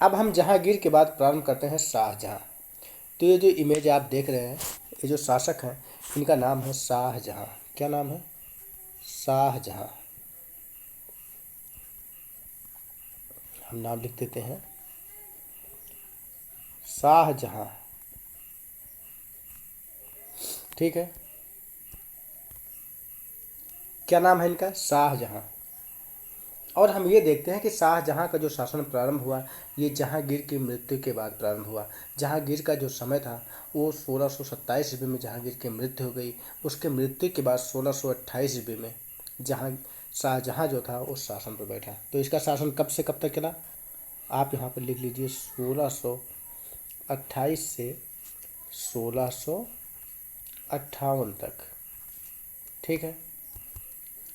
अब हम जहांगीर के बाद प्रारंभ करते हैं शाहजहां। तो ये जो इमेज आप देख रहे हैं, ये जो शासक हैं इनका नाम है शाहजहां। क्या नाम है? शाहजहां। हम नाम लिख देते हैं शाहजहां। ठीक है, क्या नाम है इनका? शाहजहां। और हम ये देखते हैं कि शाहजहां का जो शासन प्रारंभ हुआ ये जहांगीर की मृत्यु के बाद प्रारंभ हुआ। जहांगीर का जो समय था वो 1627 ईस्वी में जहांगीर की मृत्यु हो गई। उसके मृत्यु के बाद 1628 ईस्वी में जहां शाहजहां जो था वो शासन पर बैठा। तो इसका शासन कब से कब तक चला? आप यहाँ पर लिख लीजिए 1628 से 1658 तक। ठीक है,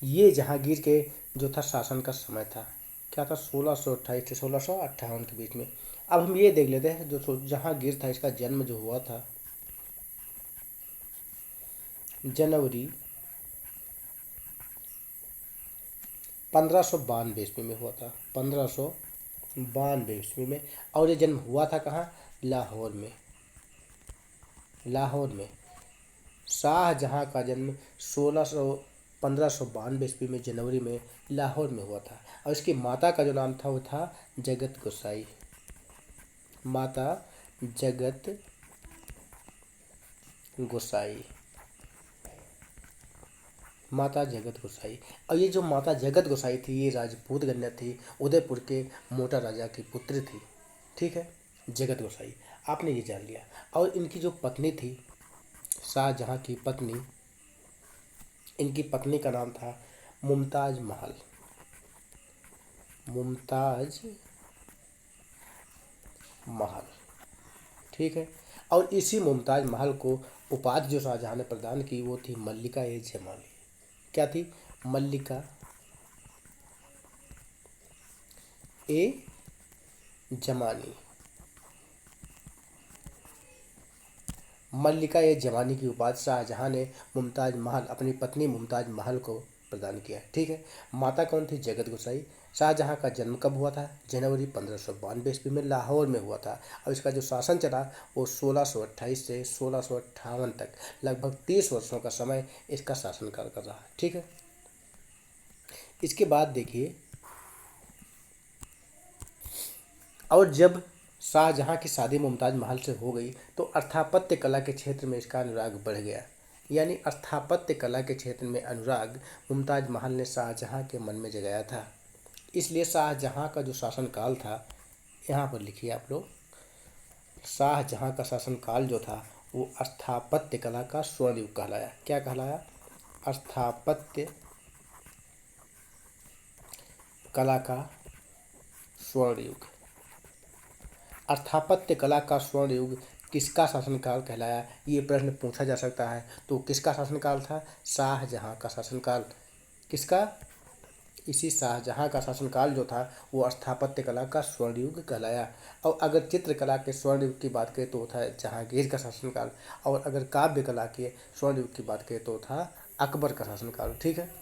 ये जहांगीर के जो था शासन का समय था। क्या था? 1628 से 1658 के बीच में। अब हम ये देख लेते हैं जो जहांगीर था इसका जन्म जो हुआ था जनवरी 1592 ईस्वी में हुआ था। 1592 ईस्वी में। और ये जन्म हुआ था कहाँ? लाहौर में। लाहौर में शाहजहां का जन्म 1592 ईस्वी में जनवरी में लाहौर में हुआ था। और इसकी माता का जो नाम था वो था जगत गोसाई। माता जगत गोसाई। माता जगत गोसाई। और ये जो माता जगत गोसाई थी ये राजपूत कन्या थी, उदयपुर के मोटा राजा की पुत्री थी। ठीक है, जगत गोसाई आपने ये जान लिया। और इनकी जो पत्नी थी शाहजहां की पत्नी, इनकी पत्नी का नाम था मुमताज महल। मुमताज महल। ठीक है, और इसी मुमताज महल को उपाधि जो शाहजहां ने प्रदान की वो थी मल्लिका ए जमानी। क्या थी? मल्लिका ए जमानी। मल्लिका ए जमानी की उपाधि शाहजहां ने मुमताज महल, अपनी पत्नी मुमताज महल को प्रदान किया। ठीक है, माता कौन थी? जगत गोसाई। शाहजहां का जन्म कब हुआ था? जनवरी 1592 ईस्वी में लाहौर में हुआ था। और इसका जो शासन चला वो 1628 से 1658 तक, लगभग 30 वर्षों का समय इसका शासनकाल कर रहा। ठीक है, इसके बाद देखिए, और जब शाहजहां की शादी मुमताज महल से हो गई तो स्थापत्य कला के क्षेत्र में इसका अनुराग बढ़ गया। यानी स्थापत्य कला के क्षेत्र में अनुराग मुमताज महल ने शाहजहां के मन में जगाया था। इसलिए शाहजहां का जो शासनकाल था, यहाँ पर लिखिए आप लोग, शाहजहां का शासनकाल जो था वो स्थापत्य कला का स्वर्ण युग कहलाया। क्या कहलाया? स्थापत्य कला का स्वर्ण युग। स्थापत्य कला का स्वर्ण युग किसका शासनकाल कहलाया? ये प्रश्न पूछा जा सकता है। तो किसका शासनकाल था? शाहजहां का शासनकाल। किसका? इसी शाहजहां का शासनकाल जो था वो स्थापत्य कला का स्वर्ण युग कहलाया। और अगर चित्रकला के स्वर्ण युग की बात करें तो था जहांगीर का शासनकाल। और अगर काव्य कला के स्वर्ण युग की बात करें तो था अकबर का शासनकाल। ठीक है,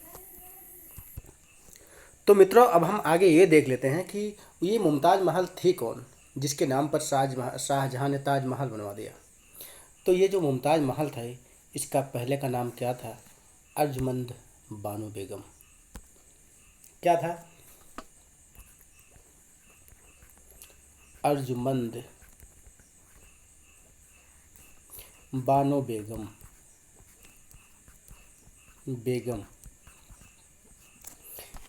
तो मित्रों अब हम आगे ये देख लेते हैं कि ये मुमताज महल थी कौन जिसके नाम पर शाहजहां ने ताजमहल बनवा दिया। तो ये जो मुमताज महल था इसका पहले का नाम क्या था? अर्जमंद बानो बेगम। क्या था? अर्जुमंद बानो बेगम। बेगम।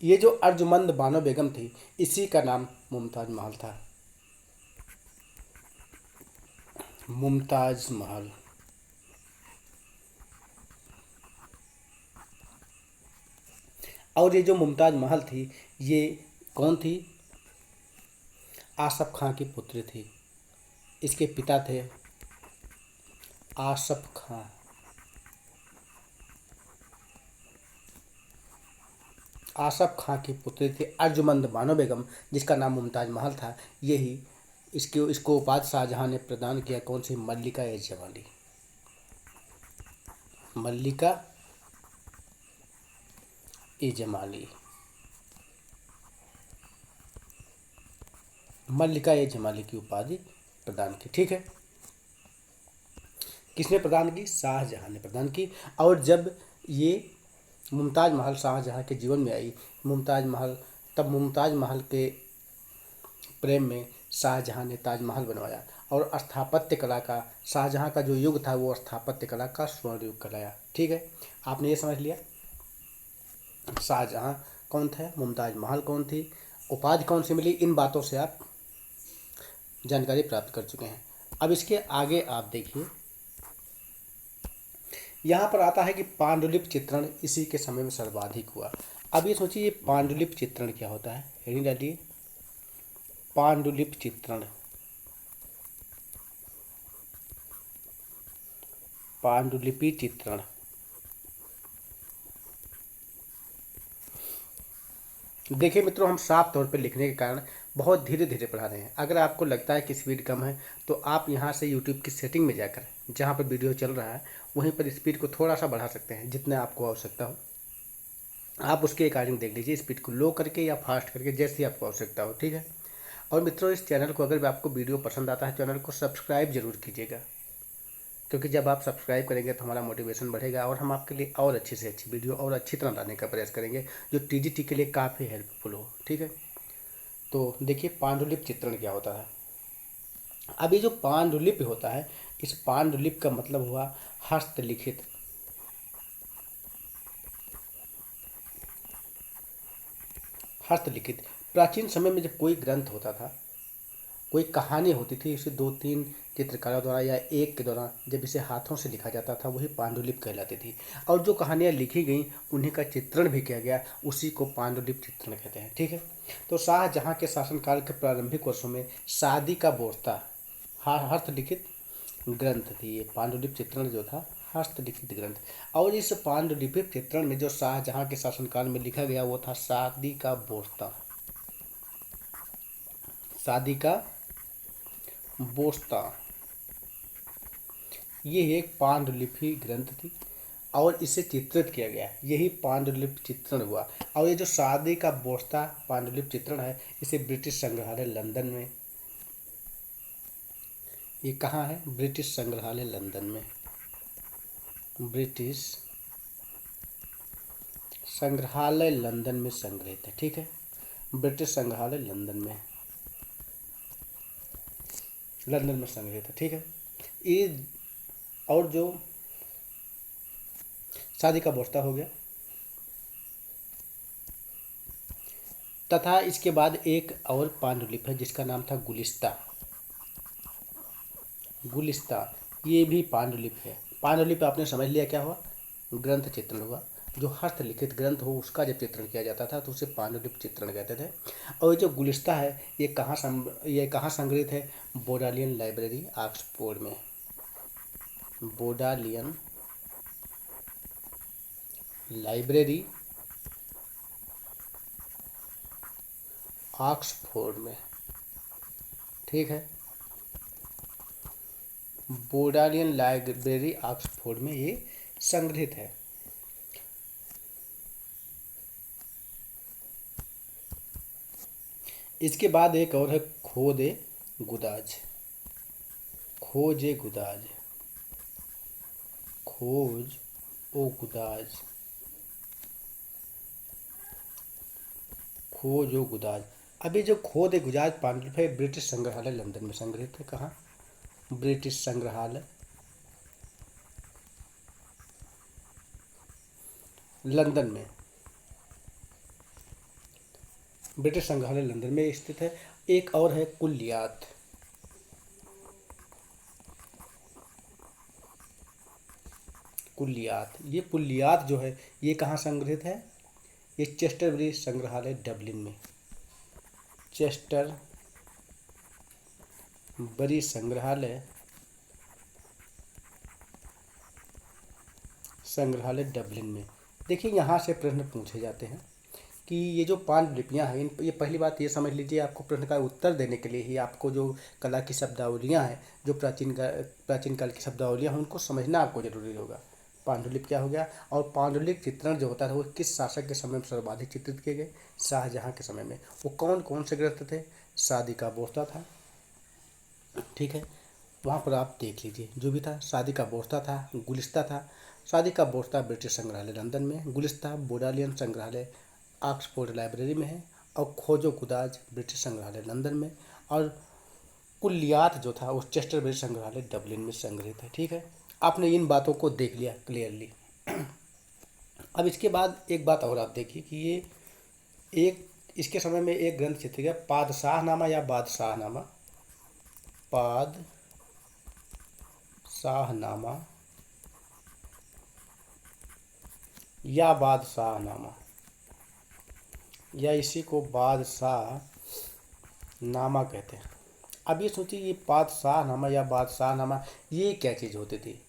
ये जो अर्जुमंद बानो बेगम थी इसी का नाम मुमताज महल था। मुमताज महल। और ये जो मुमताज महल थी ये कौन थी? आसफ खां की पुत्री थी। इसके पिता थे आसफ खां। आसफ खां की पुत्री थी अर्जुमंद बानो बेगम जिसका नाम मुमताज महल था। यही इसको उपाधि शाहजहां ने प्रदान किया। कौन सी? मल्लिका ए जमानी। मल्लिका ए जमानी। मल्लिका ए जमाली की उपाधि प्रदान की। ठीक है, किसने प्रदान की? शाहजहां ने प्रदान की। और जब ये मुमताज़ महल शाहजहां के जीवन में आई, मुमताज़ महल, तब मुमताज़ महल के प्रेम में शाहजहां ने ताजमहल बनवाया और स्थापत्य कला का, शाहजहां का जो युग था वो स्थापत्य कला का स्वर्ण युग कहलाया। ठीक है, आपने ये समझ लिया शाहजहां कौन थे, मुमताज़ महल कौन थी, उपाधि कौन सी मिली, इन बातों से आप जानकारी प्राप्त कर चुके हैं। अब इसके आगे आप देखिए, यहाँ पर आता है कि पांडुलिपि चित्रण इसी के समय में सर्वाधिक हुआ। अब ये सोचिए ये पांडुलिपि चित्रण क्या होता है, हेडिंग डालिए पांडुलिपि चित्रण। पांडुलिपि चित्रण देखिए मित्रों, हम साफ तौर पे लिखने के कारण बहुत धीरे धीरे पढ़ा रहे हैं। अगर आपको लगता है कि स्पीड कम है तो आप यहाँ से यूट्यूब की सेटिंग में जाकर, जहाँ पर वीडियो चल रहा है वहीं पर स्पीड को थोड़ा सा बढ़ा सकते हैं, जितना आपको आवश्यकता हो आप उसके अकॉर्डिंग देख लीजिए, स्पीड को लो करके या फास्ट करके, जैसी आपको आवश्यकता हो। ठीक है, और मित्रों इस चैनल को, अगर आपको वीडियो पसंद आता है, चैनल को सब्सक्राइब जरूर कीजिएगा, क्योंकि जब आप सब्सक्राइब करेंगे तो हमारा मोटिवेशन बढ़ेगा और हम आपके लिए और अच्छी से अच्छी वीडियो और अच्छी तरह लाने का प्रयास करेंगे, जो टीजीटी के लिए काफ़ी हेल्पफुल हो। ठीक है, तो देखिए पांडुलिपि चित्रण क्या होता है। अब ये जो पांडुलिपि होता है, इस पांडुलिपि का मतलब हुआ हस्तलिखित, हस्तलिखित। प्राचीन समय में जब कोई ग्रंथ होता था, कोई कहानी होती थी, इसे 2-3 चित्रकारों द्वारा या एक के द्वारा जब इसे हाथों से लिखा जाता था, वही पांडुलिपि कहलाती थी। और जो कहानियाँ लिखी गई उन्हीं का चित्रण भी किया गया, उसी को पांडुलिपि चित्रण कहते हैं। ठीक है, तो शाहजहां के शासनकाल के प्रारंभिक वर्षों में शादी का बोर्ता हस्तलिखित ग्रंथ थी। ये पांडुलिपि चित्रण जो था हस्तलिखित ग्रंथ। और इस पांडुलिपि चित्रण में जो शाहजहां के शासनकाल में लिखा गया वो था शादी का बोर्ता, शादी का बोस्ता। ये एक पांडुलिपि ग्रंथ थी और इसे चित्रित किया गया, यही पांडुलिपि चित्रण हुआ। और ये जो शादी का बोस्ता पांडुलिपि चित्रण है, इसे ब्रिटिश संग्रहालय लंदन में, ये कहाँ है? ब्रिटिश संग्रहालय लंदन में, ब्रिटिश संग्रहालय लंदन में संग्रहित है। ठीक है, ब्रिटिश संग्रहालय लंदन में, लंदन में संग्रहित है। ठीक है, ये और जो शादी का बोस्ता हो गया, तथा इसके बाद एक और पांडुलिपि है जिसका नाम था गुलिस्ता। गुलिस्ता ये भी पांडुलिपि है। पांडुलिपि आपने समझ लिया क्या हुआ? ग्रंथ चित्रण हुआ। जो हस्तलिखित ग्रंथ हो उसका जब चित्रण किया जाता था तो उसे पांडुलिपि चित्रण कहते थे। और ये जो गुलिस्ता है ये कहाँ संग्रहित है? बोडालियन लाइब्रेरी ऑक्सफोर्ड में, बोडालियन लाइब्रेरी ऑक्सफोर्ड में। ठीक है, बोडालियन लाइब्रेरी ऑक्सफोर्ड में ये संग्रहित है। इसके बाद एक और है खोज ए गुदाज, खोज ए गुदाज, खोज ओ गुदाज, खोज ओ गुदाज। अभी जो खोज ए गुदाज पांडुलिपि है ब्रिटिश संग्रहालय लंदन में संग्रहित है। कहाँ? ब्रिटिश संग्रहालय लंदन में, ब्रिटिश संग्रहालय लंदन में स्थित है। एक और है कुल्लियात, कुल्लियात। ये कुल्लियात जो है ये कहाँ संग्रहित है? ये चेस्टरबरी संग्रहालय डबलिन में, चेस्टरबरी संग्रहालय, संग्रहालय डबलिन में। देखिए यहाँ से प्रश्न पूछे जाते हैं कि ये जो पांडुलिपियाँ हैं इन, ये पहली बात ये समझ लीजिए, आपको प्रश्न का उत्तर देने के लिए ही आपको जो कला की शब्दावलियाँ हैं, जो प्राचीन काल की शब्दावलियाँ हैं, उनको समझना आपको जरूरी होगा। पांडुलिपि क्या हो गया, और पांडुलिपि चित्रण जो होता था वो किस शासक के समय में सर्वाधिक चित्रित किए गए? शाहजहां के समय में। वो कौन कौन से ग्रंथ थे? शादी का बोर्ता था। ठीक है, वहाँ पर आप देख लीजिए जो भी था। शादी का बोर्ता था, गुलिस्ता था। शादी का बोर्ता ब्रिटिश संग्रहालय लंदन में, गुलिस्ता बोडालियन संग्रहालय ऑक्सफोर्ड लाइब्रेरी में है, और खोजो खुदाज ब्रिटिश संग्रहालय लंदन में, और कुल्लियात जो था वो चेस्टर ब्रिटिश संग्रहालय डबलिन में संग्रहित है। ठीक है, आपने इन बातों को देख लिया क्लियरली। अब इसके बाद एक बात और आप देखिए कि ये एक इसके समय में एक ग्रंथ चित्र गया, पादशाहनामा या बादशाहनामा, पादशाहनामा या बादशाहनामा, या इसी को बादशाह नामा कहते हैं। अब ये सोचिए, ये पादशाहनामा या बादशाहनामा ये क्या चीज़ होती थी,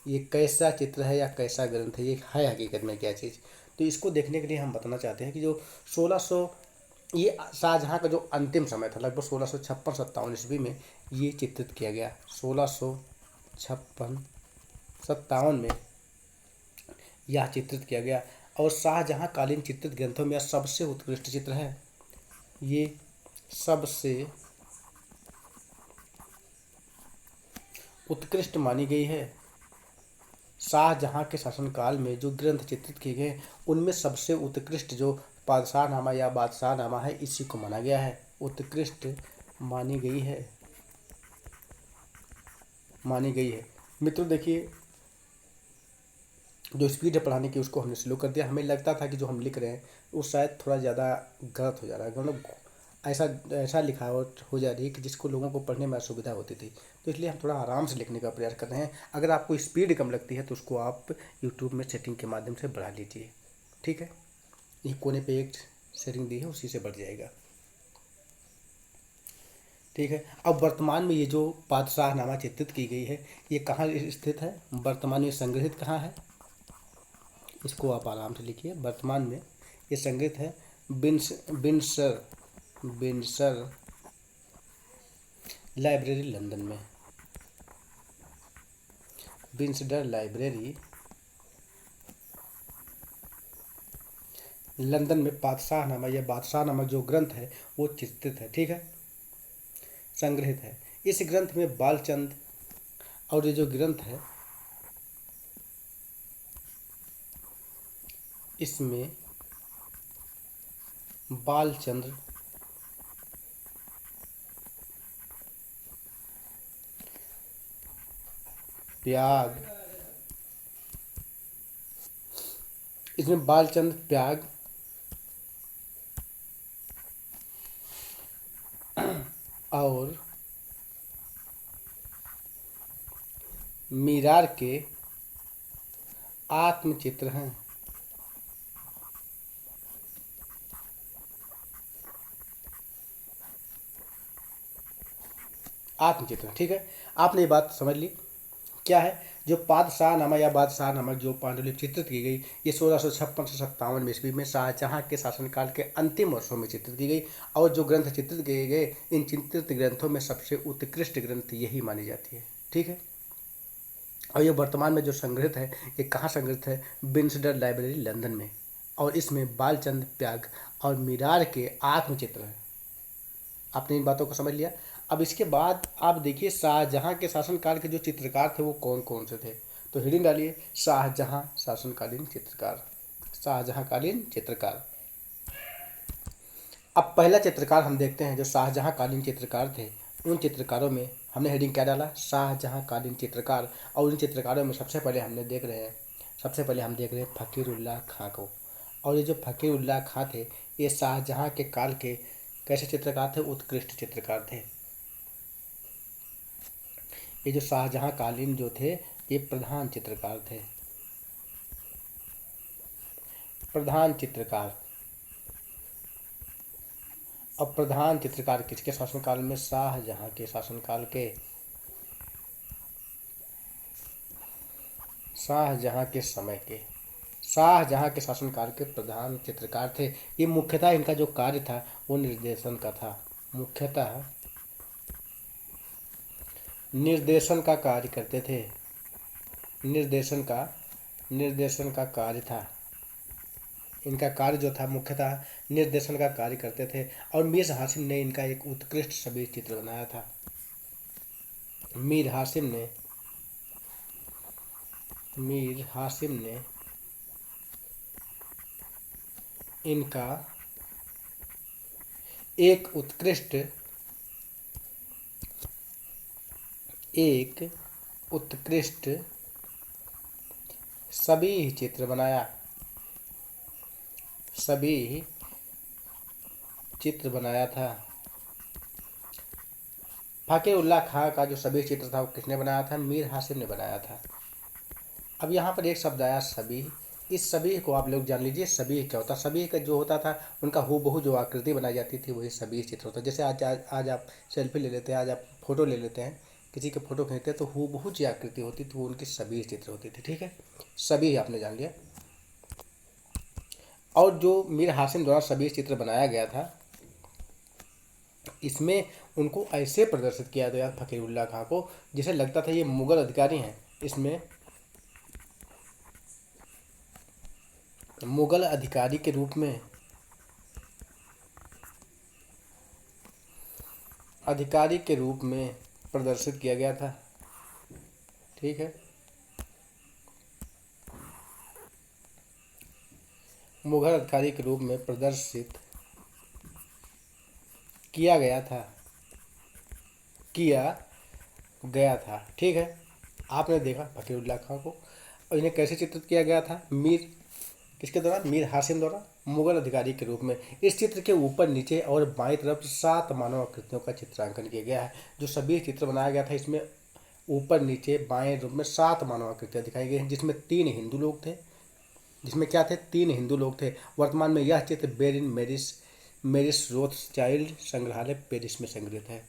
ये कैसा चित्र है या कैसा ग्रंथ है, ये है हकीकत में क्या चीज़। तो इसको देखने के लिए हम बताना चाहते हैं कि जो 1600 ये शाहजहाँ का जो अंतिम समय था, लगभग 1656-57 ईस्वी में ये चित्रित किया गया। 1656-57 में यह चित्रित किया गया, और शाहजहाँ कालीन चित्रित ग्रंथों में यह सबसे उत्कृष्ट चित्र है। ये सबसे उत्कृष्ट मानी गई है। शाहजहाँ के शासनकाल में जो ग्रंथ चित्रित किए गए उनमें सबसे उत्कृष्ट जो पादशाहनामा या बादशाहनामा है, इसी को माना गया है, उत्कृष्ट मानी गई है, मानी गई है। मित्रों देखिए, जो स्पीड है पढ़ाने की उसको हमने स्लो कर दिया। हमें लगता था कि जो हम लिख रहे हैं वो शायद थोड़ा ज़्यादा गलत हो जा रहा है, मतलब ऐसा ऐसा लिखावट हो जा रही है कि जिसको लोगों को पढ़ने में असुविधा होती थी। तो इसलिए हम थोड़ा आराम से लिखने का प्रयास कर रहे हैं। अगर आपको स्पीड कम लगती है तो उसको आप यूट्यूब में सेटिंग के माध्यम से बढ़ा लीजिए। ठीक है, ये कोने पे एक सेटिंग दी है, उसी से बढ़ जाएगा। ठीक है, अब वर्तमान में ये जो पादशाहनामा चित्रित की गई है ये कहाँ स्थित है, वर्तमान में संग्रहित कहाँ है, इसको आप आराम से लिखिए। वर्तमान में ये संग्रहित है बिंडसर बिंडसर लाइब्रेरी लंदन में, बिंसडर लाइब्रेरी लंदन में पादशाहनामा या बादशाहनामा जो ग्रंथ है वो चित्रित है। ठीक है, संग्रहित है। इस ग्रंथ में बालचंद, और ये जो ग्रंथ है इसमें बालचंद्र प्याग, इसमें बालचंद प्याग और मीरार के आत्मचित्र हैं। आत्मचित्र, ठीक है, आपने ये बात समझ ली। क्या है, जो पादशाहनामा या बादशाहनामा जो पांडुलिपि चित्रित की गई ये 1656 से 57 ईस्वी में शाहजहाँ के शासनकाल के अंतिम वर्षों में चित्रित की गई, और जो ग्रंथ चित्रित किए गए इन चित्रित ग्रंथों में सबसे उत्कृष्ट ग्रंथ यही मानी जाती है। ठीक है, और ये वर्तमान में जो संग्रहित है ये कहाँ संग्रहित है, बिंसडर लाइब्रेरी लंदन में, और इसमें बालचंद प्याग और मीरार के आत्मचित्र हैं। आपने इन बातों को समझ लिया। अब इसके बाद आप देखिए शाहजहाँ के शासनकाल के जो चित्रकार थे वो कौन कौन से थे, तो हेडिंग डालिए शाहजहाँ शासनकालीन चित्रकार, शाहजहाँकालीन चित्रकार। अब पहला चित्रकार हम देखते हैं जो शाहजहाँ कालीन चित्रकार थे। उन चित्रकारों में हमने हेडिंग क्या डाला, शाहजहाँ कालीन चित्रकार, और उन चित्रकारों में सबसे पहले हम देख रहे हैं फ़कीरुल्लाह खां को। और ये जो फ़कीरुल्लाह खां थे ये शाहजहाँ के काल के कैसे चित्रकार थे, उत्कृष्ट चित्रकार थे। ये जो शाहजहाँ कालीन जो थे ये प्रधान चित्रकार थे, प्रधान चित्रकार। अब प्रधान चित्रकार किसके शासनकाल में, शाहजहाँ के शासनकाल के, शाहजहाँ के समय के, शाहजहाँ के शासनकाल के प्रधान चित्रकार थे। ये मुख्यतः इनका जो कार्य था वो निर्देशन का था, मुख्यतः निर्देशन का कार्य करते थे, निर्देशन का कार्य था। इनका कार्य जो था मुख्यतः निर्देशन का कार्य करते थे और मीर हासिम ने इनका एक उत्कृष्ट छवि चित्र बनाया था। मीर हासिम ने इनका एक उत्कृष्ट सभी चित्र बनाया था। फकीर उल्लाह खां का जो सभी चित्र था वो किसने बनाया था? मीर हासिम ने बनाया था। अब यहाँ पर एक शब्द आया सभी। इस सभी को आप लोग जान लीजिए, सभी क्या होता है। सभी का जो होता था उनका हूबहू जो आकृति बनाई जाती थी वही सभी चित्र होता है। जैसे आज आप सेल्फी ले लेते हैं, आज आप फोटो ले लेते हैं, किसी के फोटो खींचते हैं तो हूबहू जो आकृति होती थी वो उनकी सभी चित्र होती थी। ठीक है, सभी आपने जान लिया। और जो मीर हासिम द्वारा सभी चित्र बनाया गया था इसमें उनको ऐसे प्रदर्शित किया गया फकीर उल्लाह खां को जैसे लगता था ये मुगल अधिकारी हैं। इसमें मुगल अधिकारी के रूप में प्रदर्शित किया गया था। ठीक है, मुगल अधिकारी के रूप में प्रदर्शित किया गया था। ठीक है, आपने देखा फकीर उल्लाह खां को और इन्हें कैसे चित्रित किया गया था? किसके द्वारा? मीर हासिम द्वारा मुगल अधिकारी के रूप में। इस चित्र के ऊपर नीचे और बाईं तरफ 7 मानव आकृतियों का चित्रांकन किया गया है। जो सभी चित्र बनाया गया था इसमें ऊपर नीचे बाएं रूप में 7 मानव आकृतियां दिखाई गई हैं, जिसमें 3 हिंदू लोग थे। जिसमें क्या थे? 3 हिंदू लोग थे। वर्तमान में यह चित्र बेरिन मेरिस रोथस्चाइल्ड संग्रहालय पेरिस में संग्रहित है।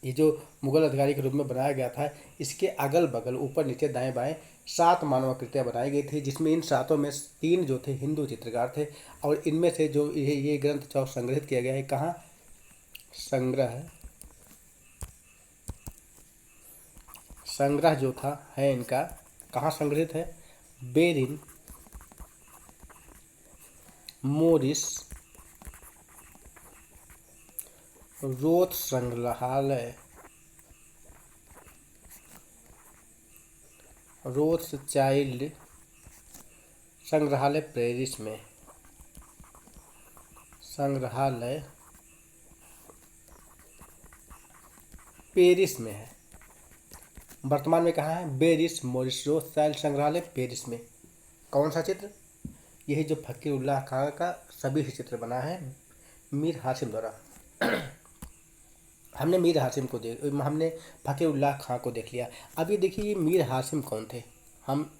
ये जो मुगल अधिकारी के रूप में बनाया गया था इसके अगल बगल ऊपर नीचे दाएं बाएं 7 मानव आकृतियाँ बनाई गई थी, जिसमें इन 7 में 3 जो थे हिंदू चित्रकार थे। और इनमें से जो ये ग्रंथ जो संग्रहित किया गया है, कहाँ संग्रह जो था है इनका कहाँ संग्रहित है? बेरिन मोरिस रोथस्चाइल्ड संग्रहालय पेरिस में है। वर्तमान में कहाँ है? बेरिस मोरिस रोथस्चाइल्ड संग्रहालय पेरिस में। कौन सा चित्र? यही जो फकीर उल्लाह खां का सभी चित्र बना है मीर हासिम द्वारा। हमने फकीर उल्लाह खां को देख लिया। अब ये देखिए ये मीर हासिम कौन थे, हम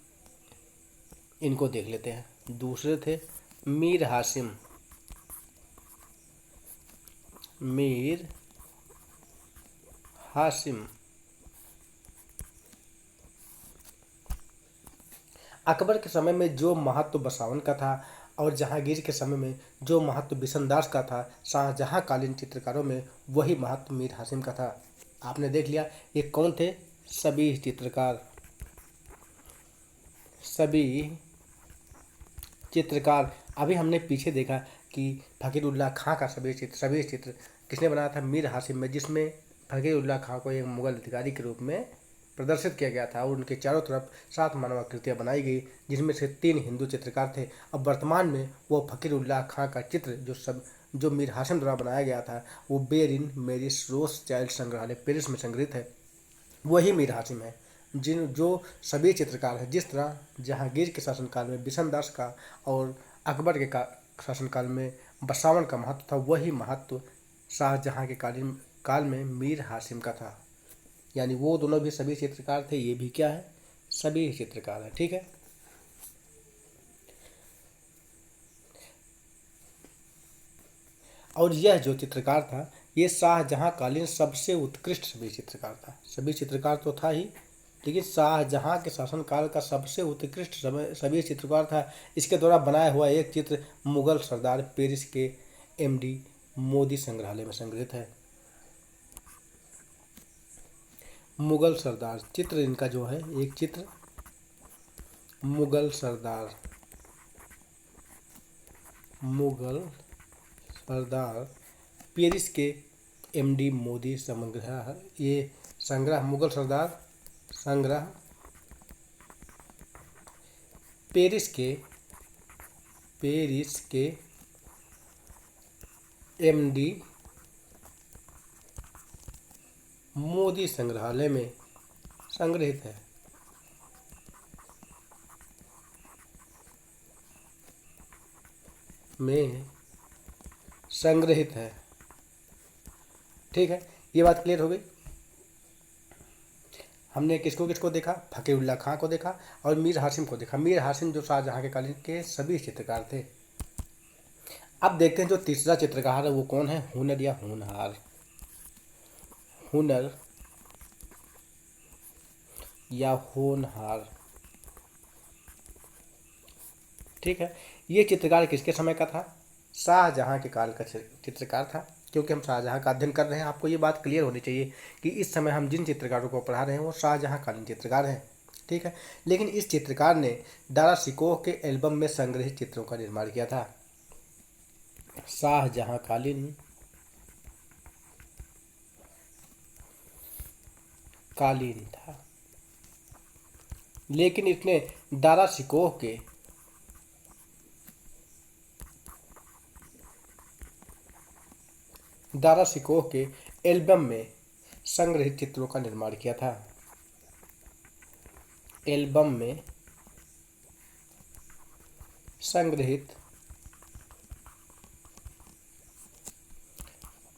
इनको देख लेते हैं। दूसरे थे मीर हासिम अकबर के समय में जो महत्व बसावन का था और जहांगीर के समय में जो महत्व बिशनदास का था, शाहजहां कालीन चित्रकारों में वही महत्व मीर हासिम का था। आपने देख लिया ये कौन थे? सभी चित्रकार। अभी हमने पीछे देखा कि फकीर उल्लाह खां का सभी चित्र किसने बनाया था? मीर हासिम में, जिसमें फकीर उल्लाह खां को एक मुगल अधिकारी के रूप में प्रदर्शित किया गया था और उनके चारों तरफ 7 मानव आकृतियाँ बनाई गई, जिसमें से 3 हिंदू चित्रकार थे। अब वर्तमान में वो फकीर उल्लाह खां का चित्र जो मीर हासिम द्वारा बनाया गया था वो बेरिन मेरिस रोथस्चाइल्ड संग्रहालय पेरिस में संग्रहित है। वही मीर हासिम है जो सभी चित्रकार हैं। जिस तरह जहांगीर के शासनकाल में बिशनदास का और अकबर के शासनकाल में बसावन का महत्व था, वही महत्व शाहजहां के काल में मीर हासिम का था। यानी वो दोनों भी सभी चित्रकार थे, ये भी क्या है? सभी चित्रकार है। ठीक है, और यह जो चित्रकार था ये शाहजहां कालीन सबसे उत्कृष्ट सभी चित्रकार था। सभी चित्रकार तो था ही, लेकिन शाहजहां के शासनकाल का सबसे उत्कृष्ट सभी चित्रकार था। इसके द्वारा बनाया हुआ एक चित्र मुगल सरदार पेरिस के MD मोदी संग्रहालय में संग्रहित है। मुगल सरदार चित्र इनका जो है एक चित्र मुगल सरदार मुगल सरदार पेरिस के एमडी मोदी संग्रह, ये संग्रह मुगल सरदार संग्रह पेरिस के एमडी मोदी संग्रहालय में संग्रहित है। ठीक है, ये बात क्लियर हो गई। हमने किसको किसको देखा, फकीरुल्लाह खां को देखा और मीर हाशिम को देखा। मीर हाशिम जो शाहजहां के कालीन के सभी चित्रकार थे। अब देखते हैं जो तीसरा चित्रकार है वो कौन है, हुनर या होनहार। हुनर या होनहार, ठीक है। ये चित्रकार किसके समय का था, शाहजहां के काल का चित्रकार था। क्योंकि हम शाहजहां का अध्ययन कर रहे हैं, आपको ये बात क्लियर होनी चाहिए कि इस समय हम जिन चित्रकारों को पढ़ा रहे हैं वो शाहजहां कालीन चित्रकार हैं, ठीक है। लेकिन इस चित्रकार ने दारा शिकोह के एल्बम में संग्रहित चित्रों का निर्माण किया था। शाहजहां कालीन था, लेकिन इसने दारा शिकोह के एल्बम में संग्रहित चित्रों का निर्माण किया था। एल्बम में संग्रहित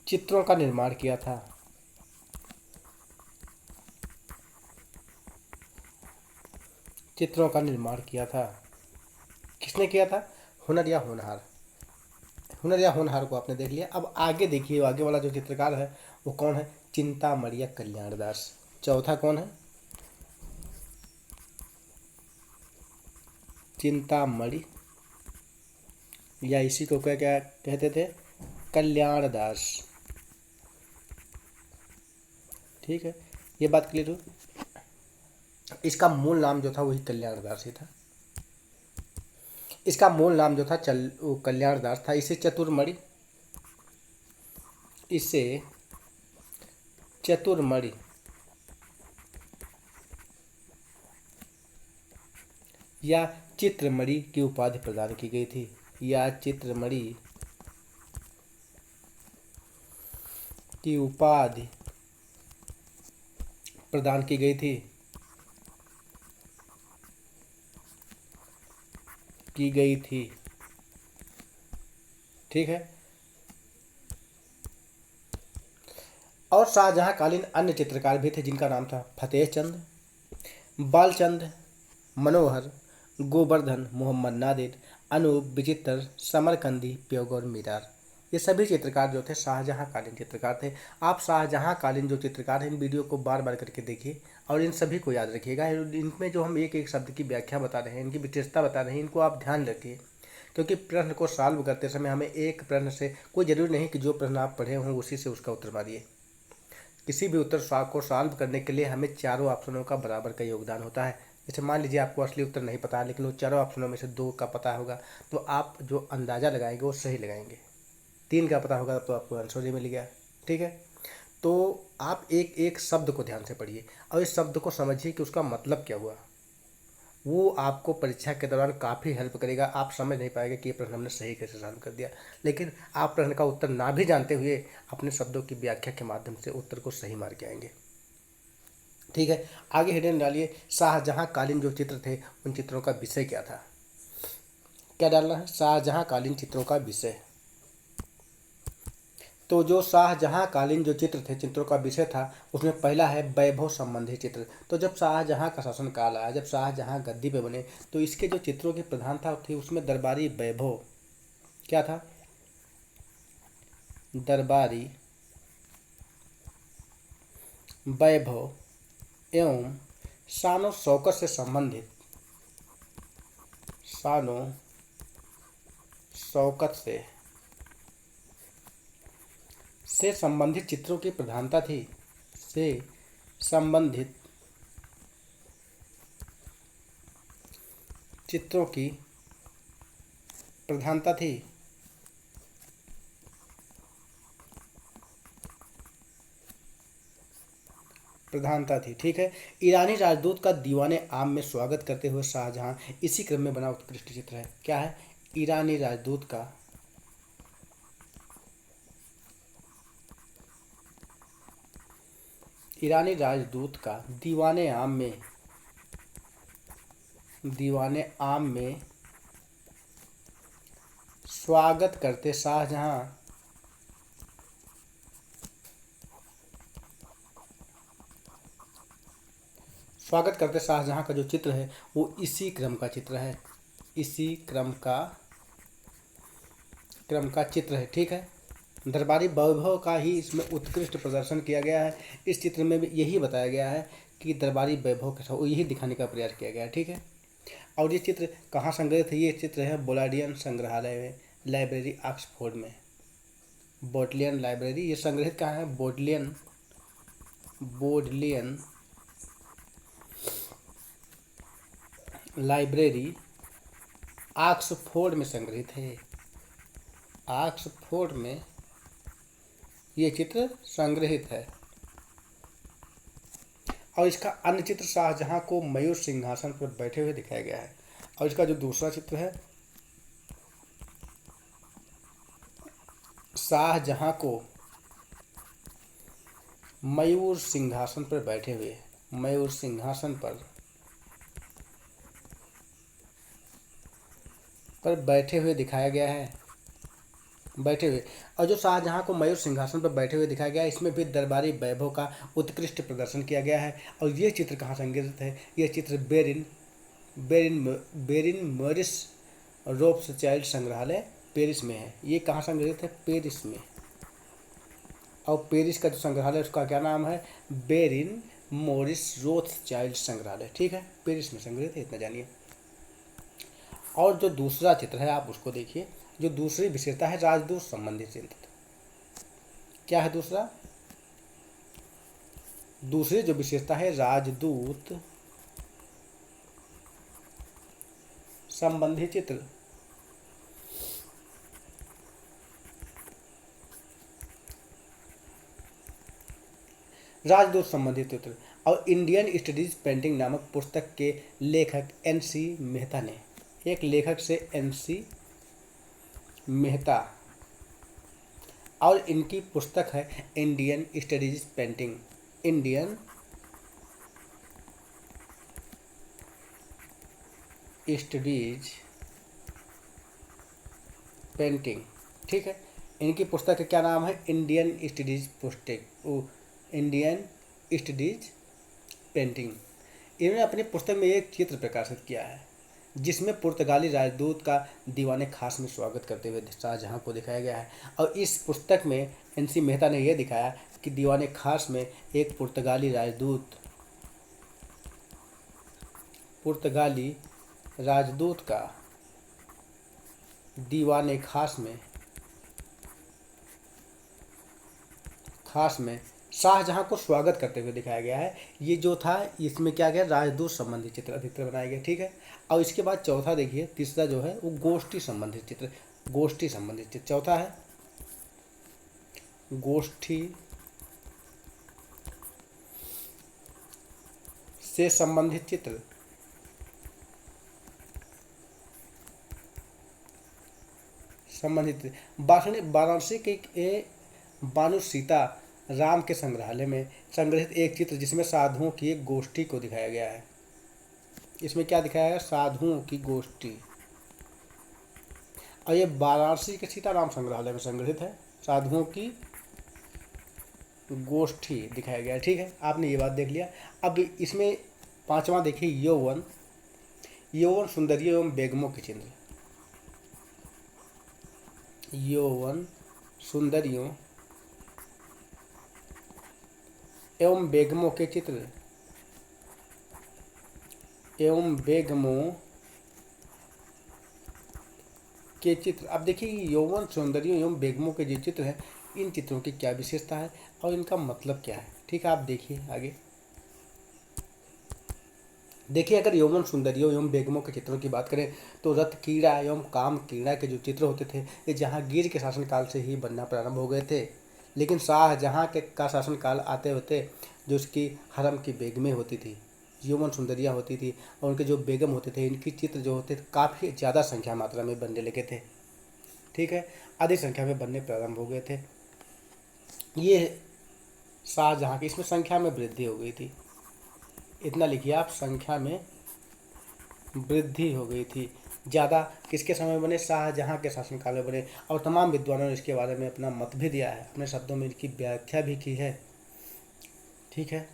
चित्रों का निर्माण किया था। किसने किया था, हुनर या होनहार। हुनर या होनहार को आपने देख लिया। अब आगे देखिए, आगे वाला जो चित्रकार है वो कौन है, चिंतामणि या कल्याणदास। चौथा कौन है, चिंतामणि या इसी को क्या क्या कहते थे, कल्याणदास, ठीक है। ये बात क्लियर हुई। इसका मूल नाम जो था वही कल्याणदास ही था। इसका मूल नाम जो था कल्याणदास था। इसे चतुर्मणि या चित्रमणि की उपाधि प्रदान की गई थी, या चित्रमणि की उपाधि प्रदान की गई थी, ठीक है। और शाहजहां कालीन अन्य चित्रकार भी थे जिनका नाम था फतेह चंद, बालचंद, मनोहर, गोवर्धन, मोहम्मद नादिर, अनूप, विचित्र, समरकंदी, प्योगौर, मीरार। ये सभी चित्रकार जो थे शाहजहां कालीन चित्रकार थे। आप शाहजहां कालीन जो चित्रकार हैं इन वीडियो को बार बार करके देखिए और इन सभी को याद रखिएगा। इनमें जो हम एक एक शब्द की व्याख्या बता रहे हैं, इनकी विशेषता बता रहे हैं, इनको आप ध्यान रखिए। क्योंकि प्रश्न को सॉल्व करते समय हमें एक प्रश्न से, कोई ज़रूरी नहीं कि जो प्रश्न आप पढ़े हों उसी से उसका उत्तर मारिए। किसी भी उत्तर को सॉल्व करने के लिए हमें चारों ऑप्शनों का बराबर का योगदान होता है। जैसे मान लीजिए आपको असली उत्तर नहीं पता है लेकिन वो चारों ऑप्शनों में से 2 का पता होगा तो आप जो अंदाज़ा लगाएंगे वो सही लगाएंगे। 3 का पता होगा तो आपको आंसर ही मिल गया, ठीक है। तो आप एक एक शब्द को ध्यान से पढ़िए और इस शब्द को समझिए कि उसका मतलब क्या हुआ। वो आपको परीक्षा के दौरान काफ़ी हेल्प करेगा। आप समझ नहीं पाएंगे कि ये प्रश्न हमने सही कैसे सॉल्व कर दिया, लेकिन आप प्रश्न का उत्तर ना भी जानते हुए अपने शब्दों की व्याख्या के माध्यम से उत्तर को सही मार के आएंगे, ठीक है। आगे हेडिंग डालिए, शाहजहां कालीन जो चित्र थे उन चित्रों का विषय क्या था। क्या डालना है, शाहजहां कालीन चित्रों का विषय। तो जो शाहजहां कालीन जो चित्र थे, चित्रों का विषय था, उसमें पहला है वैभव संबंधी चित्र। तो जब शाहजहां का शासन काल आया, जब शाहजहां गद्दी पे बने तो इसके जो चित्रों की प्रधानता थी उसमें दरबारी वैभव, क्या था, दरबारी वैभव एवं शानो शौकत से संबंधित, शानो शौकत से संबंधित चित्रों की प्रधानता थी, से संबंधित चित्रों की प्रधानता थी। प्रधानता थी। ठीक है। ईरानी राजदूत का दीवाने आम में स्वागत करते हुए शाहजहां इसी क्रम में बना उत्कृष्ट चित्र है। क्या है? ईरानी राजदूत का दीवाने आम में स्वागत करते शाहजहां का जो चित्र है वो इसी क्रम का चित्र है। इसी क्रम का चित्र है। ठीक है। दरबारी वैभव का ही इसमें उत्कृष्ट प्रदर्शन किया गया है। इस चित्र में भी यही बताया गया है कि दरबारी वैभव के साथ यही दिखाने का प्रयास किया गया है। ठीक है। और ये चित्र कहाँ संग्रहित है? ये चित्र है बोलाडियन संग्रहालय में, लाइब्रेरी ऑक्सफोर्ड में। बोडलियन लाइब्रेरी, ये संग्रहित कहाँ है? बोडलियन लाइब्रेरी ऑक्सफोर्ड में संग्रहित है। ऑक्सफोर्ड में ये चित्र संग्रहित है। और इसका अन्य चित्र शाहजहां को मयूर सिंहासन पर बैठे हुए दिखाया गया है। और इसका जो दूसरा चित्र है, शाहजहां को मयूर सिंहासन पर बैठे हुए दिखाया गया है। और जो शाहजहां को मयूर सिंहासन पर बैठे हुए दिखाया गया है, इसमें भी दरबारी वैभव का उत्कृष्ट प्रदर्शन किया गया है। और ये चित्र कहाँ संग्रहित है? यह चित्र बेरिन मॉरिस रोथस्चाइल्ड संग्रहालय पेरिस में है। ये कहाँ संग्रहित है? पेरिस में। और पेरिस का जो संग्रहालय उसका क्या नाम है? बेरिन मॉरिस रोथस्चाइल्ड संग्रहालय। ठीक है। पेरिस में संग्रहित है, इतना जानिए। और जो दूसरा चित्र है आप उसको देखिए। जो दूसरी विशेषता है राजदूत संबंधी चित्र। क्या है दूसरी जो विशेषता है राजदूत संबंधी चित्र। राजदूत संबंधी चित्र और इंडियन स्टडीज पेंटिंग नामक पुस्तक के लेखक एन.सी. मेहता ने, एक लेखक से एन.सी. मेहता, और इनकी पुस्तक है इंडियन स्टडीज पेंटिंग। ठीक है। इनकी पुस्तक का क्या नाम है? Indian studies painting. इन्होंने अपनी पुस्तक में एक चित्र प्रकाशित किया है जिसमें पुर्तगाली राजदूत का दीवाने खास में स्वागत करते हुए शाहजहां को दिखाया गया है। और इस पुस्तक में एन.सी. मेहता ने यह दिखाया कि दीवाने खास में एक पुर्तगाली राजदूत का दीवाने खास में शाहजहां को स्वागत करते हुए दिखाया गया है। ये जो था इसमें क्या गया? राजदूत संबंधी चित्र अधिकतर बनाए गए। ठीक है। और इसके बाद चौथा देखिए, तीसरा जो है वो गोष्ठी संबंधित चित्र। चौथा है गोष्ठी से संबंधित चित्र। वाराणसी के बानु सीता राम के संग्रहालय में संग्रहित एक चित्र जिसमें साधुओं की एक गोष्ठी को दिखाया गया है। इसमें क्या दिखाया है? साधुओं की गोष्ठी। और ये वाराणसी के सीताराम संग्रहालय में संग्रहित है। साधुओं की गोष्ठी दिखाया गया है। ठीक है। आपने ये बात देख लिया। अब इसमें पांचवा देखिए, यौवन सुंदरियों एवं बेगमों के चित्र। यौवन सुंदरियों एवं बेगमों के चित्र अब देखिए यौवन सौंदर्यों एवं बेगमों के जो चित्र हैं, इन चित्रों की क्या विशेषता है और इनका मतलब क्या है। ठीक है। आप देखिए आगे। देखिए, अगर यौवन सुंदरियों एवं बेगमों के चित्रों की बात करें तो रथ कीड़ा एवं काम कीड़ा के जो चित्र होते थे ये जहांगीर के शासनकाल से ही बनना प्रारंभ हो गए थे। लेकिन शाहजहां का शासनकाल आते होते जो उसकी हरम की बेगमें होती थी, यौवन सुंदरियाँ होती थी, और उनके जो बेगम होते थे, इनकी चित्र जो होते थे काफ़ी ज़्यादा संख्या मात्रा में बनने लगे थे। ठीक है, अधिक संख्या में बनने प्रारंभ हो गए थे। ये शाहजहाँ की इसमें संख्या में वृद्धि हो गई थी। इतना लिखिए आप, संख्या में वृद्धि हो गई थी। ज़्यादा किसके समय बने? शाहजहाँ के शासनकाल में बने। और तमाम विद्वानों ने इसके बारे में अपना मत भी दिया है, अपने शब्दों में इनकी व्याख्या भी की है। ठीक है,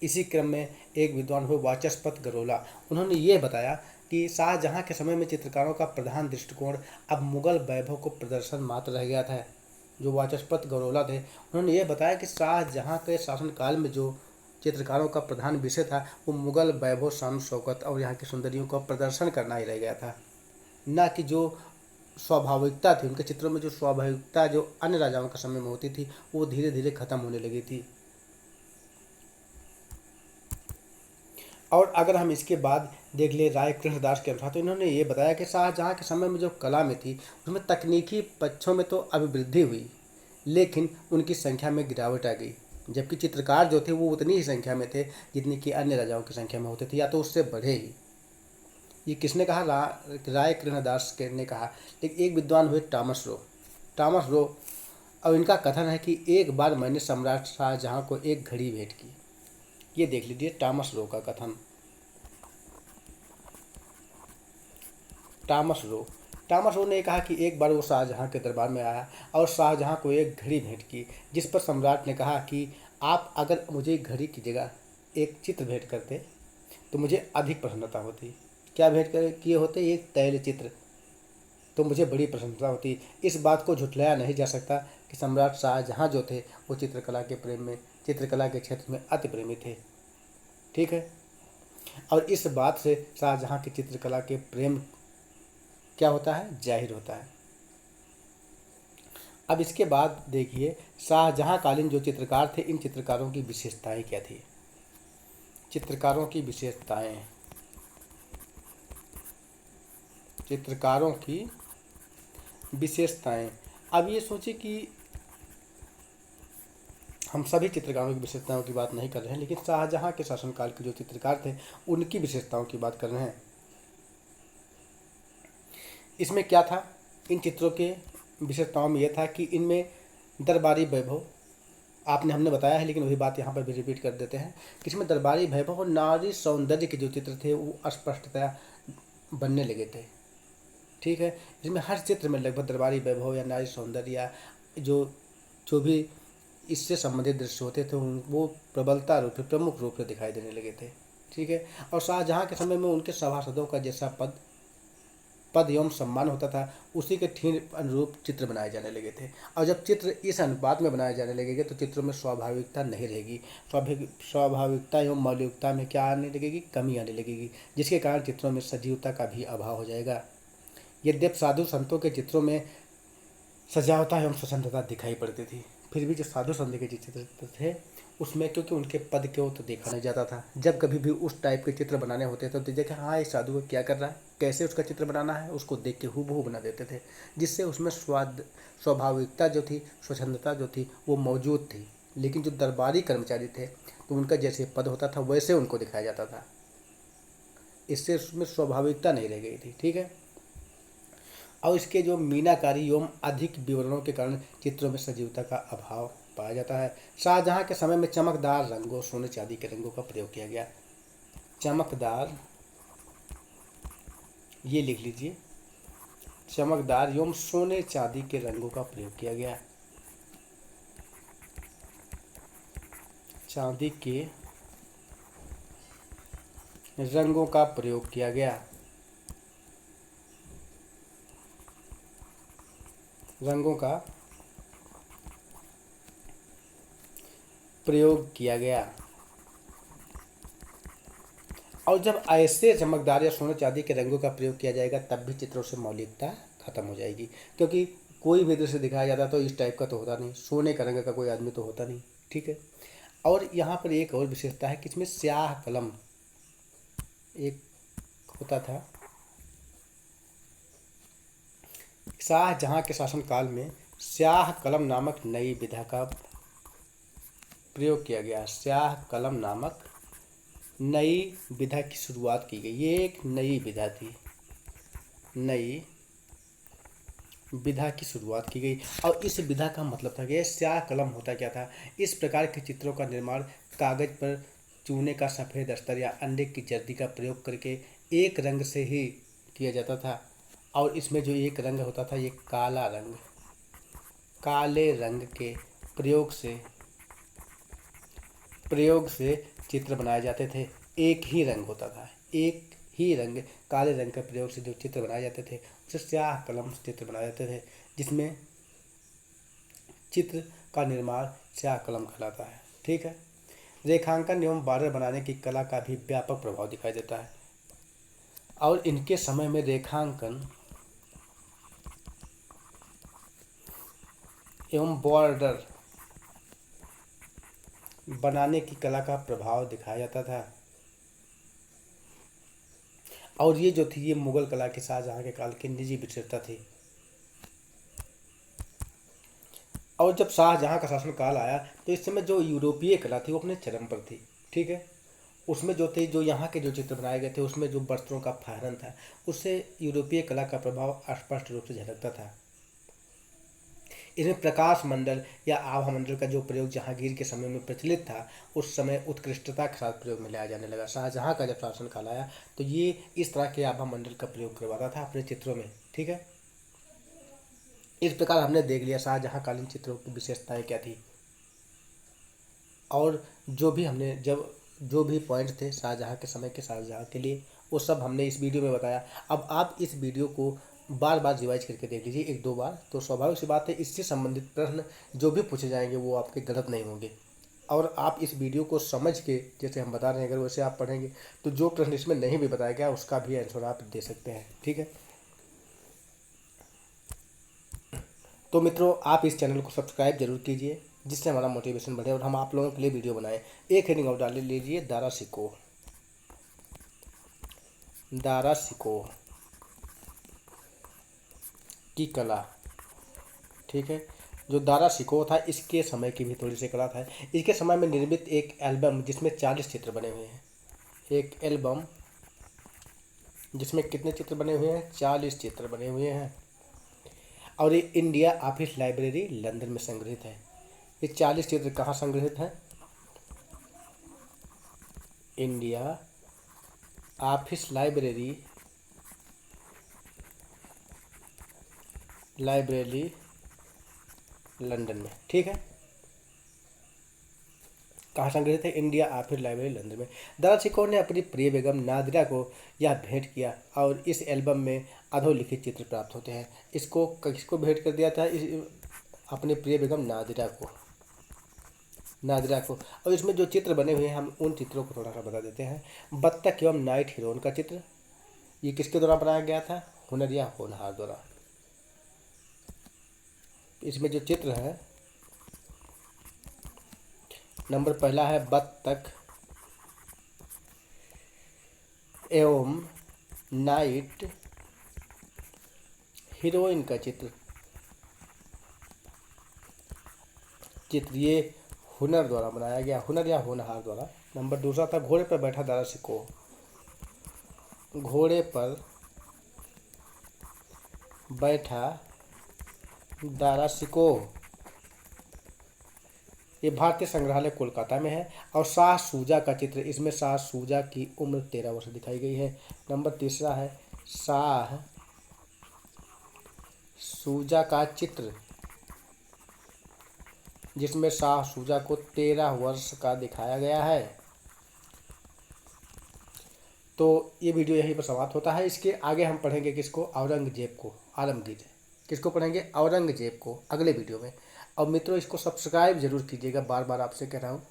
इसी क्रम में एक विद्वान हुए वाचस्पति गरोला, उन्होंने ये बताया कि शाहजहाँ के समय में चित्रकारों का प्रधान दृष्टिकोण अब मुगल वैभव को प्रदर्शन मात्र रह गया था। जो वाचस्पति गरोला थे, उन्होंने ये बताया कि शाहजहाँ के शासनकाल में जो चित्रकारों का प्रधान विषय था वो मुगल वैभव, शान शौकत और यहाँ की सुंदरियों का प्रदर्शन करना ही रह गया था, न कि जो स्वाभाविकता थी उनके चित्रों में। जो स्वाभाविकता जो अन्य राजाओं के समय में होती थी वो धीरे धीरे खत्म होने लगी थी। और अगर हम इसके बाद देख ले राय कृष्णदास के अनुसार, तो इन्होंने ये बताया कि शाहजहाँ के समय में जो कला में थी उसमें तकनीकी पक्षों में तो अभिवृद्धि हुई, लेकिन उनकी संख्या में गिरावट आ गई। जबकि चित्रकार जो थे वो उतनी ही संख्या में थे जितनी कि अन्य राजाओं की संख्या में होते थे, या तो उससे बढ़े ही। ये किसने कहा? राय कृष्णदास के ने कहा। लेकिन एक विद्वान हुए टॉमस रो, और इनका कथन है कि एक बार मैंने सम्राट शाहजहाँ को एक घड़ी भेंट की। ये देख लीजिए टॉमस रो का कथन। टॉमस रो ने कहा कि एक बार वो शाहजहाँ के दरबार में आया और शाहजहाँ को एक घड़ी भेंट की, जिस पर सम्राट ने कहा कि आप अगर मुझे घड़ी की जगह एक चित्र भेंट करते तो मुझे अधिक प्रसन्नता होती। क्या भेंट कर किए होते? एक तैल चित्र, तो मुझे बड़ी प्रशंसा होती। इस बात को झुठलाया नहीं जा सकता कि सम्राट शाहजहाँ जो थे वो चित्रकला के क्षेत्र में अति प्रेमी थे। ठीक है, और इस बात से शाहजहाँ की चित्रकला के प्रेम क्या होता है? जाहिर होता है। अब इसके बाद देखिए शाहजहाँ कालीन जो चित्रकार थे, इन चित्रकारों की विशेषताएं क्या थी? चित्रकारों की विशेषताएं। अब ये सोचिए कि हम सभी चित्रकारों की विशेषताओं की बात नहीं कर रहे हैं, लेकिन शाहजहाँ के शासनकाल के जो चित्रकार थे उनकी विशेषताओं की बात कर रहे हैं। इसमें क्या था? इन चित्रों के विशेषताओं में यह था कि इनमें दरबारी वैभव, हमने बताया है लेकिन वही बात यहाँ पर भी रिपीट कर देते हैं कि इसमें दरबारी वैभव और नारी सौंदर्य के जो चित्र थे वो स्पष्टतया बनने लगे थे। ठीक है, इसमें हर चित्र में लगभग दरबारी वैभव या नारी सौंदर्य या जो जो भी इससे संबंधित दृश्य होते थे वो प्रमुख रूप से दिखाई देने लगे थे। ठीक है, और शाहजहाँ के समय में उनके सभासदों का जैसा पद एवं सम्मान होता था उसी के ठीक अनुरूप चित्र बनाए जाने लगे थे। और जब चित्र इस अनुपात में बनाए जाने लगेंगे तो चित्रों में स्वाभाविकता नहीं रहेगी। स्वाभाविकता एवं मौलिकता में क्या आने लगेगी? कमी आने लगेगी, जिसके कारण चित्रों में सजीवता का भी अभाव हो जाएगा। यद्यपि साधु संतों के चित्रों में सजावता एवं स्वतंत्रता दिखाई पड़ती थी, फिर भी जो साधु संत के चित्र थे उसमें क्योंकि उनके पद क्यों तो देखा नहीं जाता था। जब कभी भी उस टाइप के चित्र बनाने होते थे तो देखे हाँ ये साधु को क्या कर रहा है, कैसे उसका चित्र बनाना है, उसको देख के हूबहू बना देते थे, जिससे उसमें स्वाभाविकता जो थी, स्वच्छंदता जो थी वो मौजूद थी। लेकिन जो दरबारी कर्मचारी थे तो उनका जैसे पद होता था वैसे उनको दिखाया जाता था, इससे उसमें स्वाभाविकता नहीं रह गई थी। ठीक है, और इसके जो मीनाकारी एवं अधिक विवरणों के कारण चित्रों में सजीवता का अभाव पाया जाता है। शाहजहाँ के समय में चमकदार रंगों, सोने चांदी के रंगों का प्रयोग किया गया। चमकदार, ये लिख लीजिए, चमकदार एवं सोने चांदी के रंगों का प्रयोग किया गया। चांदी के रंगों का प्रयोग किया गया। रंगों का प्रयोग किया गया। और जब ऐसे चमकदार या सोने चांदी के रंगों का प्रयोग किया जाएगा तब भी चित्रों से मौलिकता खत्म हो जाएगी, क्योंकि कोई भी दृश्य दिखाया जाता तो इस टाइप का तो होता नहीं, सोने का रंग का कोई आदमी तो होता नहीं। ठीक है, और यहाँ पर एक और विशेषता है कि इसमें स्याह कलम एक होता था। शाहजहाँ के शासनकाल में स्याह कलम नामक नई विधा का प्रयोग किया गया। स्याह कलम नामक नई विधा की शुरुआत की गई। ये एक नई विधा थी, नई विधा की शुरुआत की गई। और इस विधा का मतलब था कि ये स्याह कलम होता क्या था, इस प्रकार के चित्रों का निर्माण कागज पर चूने का सफ़ेद अस्तर या अंडे की जर्दी का प्रयोग करके एक रंग से ही किया जाता था। और इसमें जो एक रंग होता था ये काला रंग, काले रंग के प्रयोग से चित्र बनाए जाते थे। एक ही रंग होता था, एक ही रंग, काले रंग के प्रयोग से जो चित्र बनाए जाते थे उसे स्याह कलम से चित्र बनाए जाते थे, जिसमें चित्र का निर्माण स्याह कलम कहलाता है। ठीक है। रेखांकन एवं बॉर्डर बनाने की कला का भी व्यापक प्रभाव दिखाई देता है। और इनके समय में रेखांकन एवं बॉर्डर बनाने की कला का प्रभाव दिखाया जाता था। और ये जो थी ये मुगल कला की, शाहजहाँ के काल की निजी विशेषता थी। और जब शाहजहाँ का शासन काल आया तो इस समय जो यूरोपीय कला थी वो अपने चरम पर थी। ठीक है। उसमें जो थे, जो यहाँ के जो चित्र बनाए गए थे उसमें जो वस्त्रों का फारन था उससे यूरोपीय कला का प्रभाव स्पष्ट रूप से झलकता था। इसमें प्रकाश मंडल या आभा मंडल का जो प्रयोग जहांगीर के समय में प्रचलित था उस समय उत्कृष्टता के साथ प्रयोग में लाया जाने लगा। शाहजहाँ का जब शासन काल आया तो ये इस तरह के आभा मंडल का प्रयोग करवाता था अपने चित्रों में। ठीक है। इस प्रकार हमने देख लिया शाहजहाँ कालीन चित्रों की विशेषताएं क्या थी, और जो भी पॉइंट थे शाहजहाँ के समय के शाहजहाँ के लिए वो सब हमने इस वीडियो में बताया। अब आप इस वीडियो को बार बार रिवाइज करके देख लीजिए, एक दो बार, तो स्वाभाविक सी बात है इससे संबंधित प्रश्न जो भी पूछे जाएंगे वो आपके गलत नहीं होंगे। और आप इस वीडियो को समझ के जैसे हम बता रहे हैं अगर वैसे आप पढ़ेंगे तो जो प्रश्न इसमें नहीं भी बताया गया उसका भी आंसर आप दे सकते हैं। ठीक है। तो मित्रों आप इस चैनल को सब्सक्राइब जरूर कीजिए जिससे हमारा मोटिवेशन बढ़े और हम आप लोगों के लिए वीडियो बनाएं। एक हेडिंग और डाल लीजिए, दारा सिकोह की कला। ठीक है। जो दारा सिकोह था इसके समय की भी थोड़ी सी कला था। इसके समय में निर्मित एक एल्बम जिसमें 40 चित्र बने हुए हैं, एक एल्बम जिसमें कितने चित्र बने हुए हैं, 40 चित्र बने हुए हैं। और ये इंडिया ऑफिस लाइब्रेरी लंदन में संग्रहित है। ये 40 चित्र कहाँ संग्रहित हैं, इंडिया ऑफिस लाइब्रेरी लंदन में। ठीक है। कहाँ संग्रहित है, इंडिया ऑफिस लाइब्रेरी लंदन में। दारा सिकोह ने अपनी प्रिय बेगम नादिरा को यह भेंट किया और इस एल्बम में अधोलिखित चित्र प्राप्त होते हैं। इसको किसको भेंट कर दिया था, अपनी प्रिय बेगम नादिरा को। और इसमें जो चित्र बने हुए हैं हम उन चित्रों को थोड़ा सा बता देते हैं। बत्तख एवं नाइट हीरोइन का चित्र, ये किसके द्वारा बनाया गया था, हुनर या होनहार द्वारा। इसमें जो चित्र है, नंबर पहला है बत्तख एवं नाइट हीरोइन का चित्र ये हुनर द्वारा बनाया गया, हुनर या होनहार द्वारा। नंबर दूसरा था घोड़े पर बैठा दारा सिकोह, घोड़े पर बैठा दारा सिकोह, ये भारतीय संग्रहालय कोलकाता में है। और शाह सूजा का चित्र, इसमें शाह सूजा की उम्र 13 वर्ष दिखाई गई है। नंबर तीसरा है शाह सूजा का चित्र जिसमें शाह सूजा को 13 वर्ष का दिखाया गया है। तो ये वीडियो यहीं पर समाप्त होता है। इसके आगे हम पढ़ेंगे किसको, औरंगजेब को, आलमगीर किसको पढ़ेंगे, औरंगजेब को अगले वीडियो में। और मित्रों इसको सब्सक्राइब जरूर कीजिएगा, बार बार आपसे कह रहा हूँ,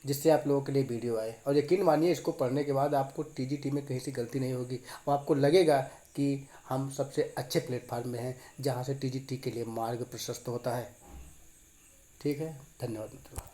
जिससे आप लोगों के लिए वीडियो आए। और यकीन मानिए इसको पढ़ने के बाद आपको टीजीटी में कहीं से गलती नहीं होगी और आपको लगेगा कि हम सबसे अच्छे प्लेटफार्म में हैं जहाँ से टीजीटी के लिए मार्ग प्रशस्त होता है। ठीक है। धन्यवाद मित्रों।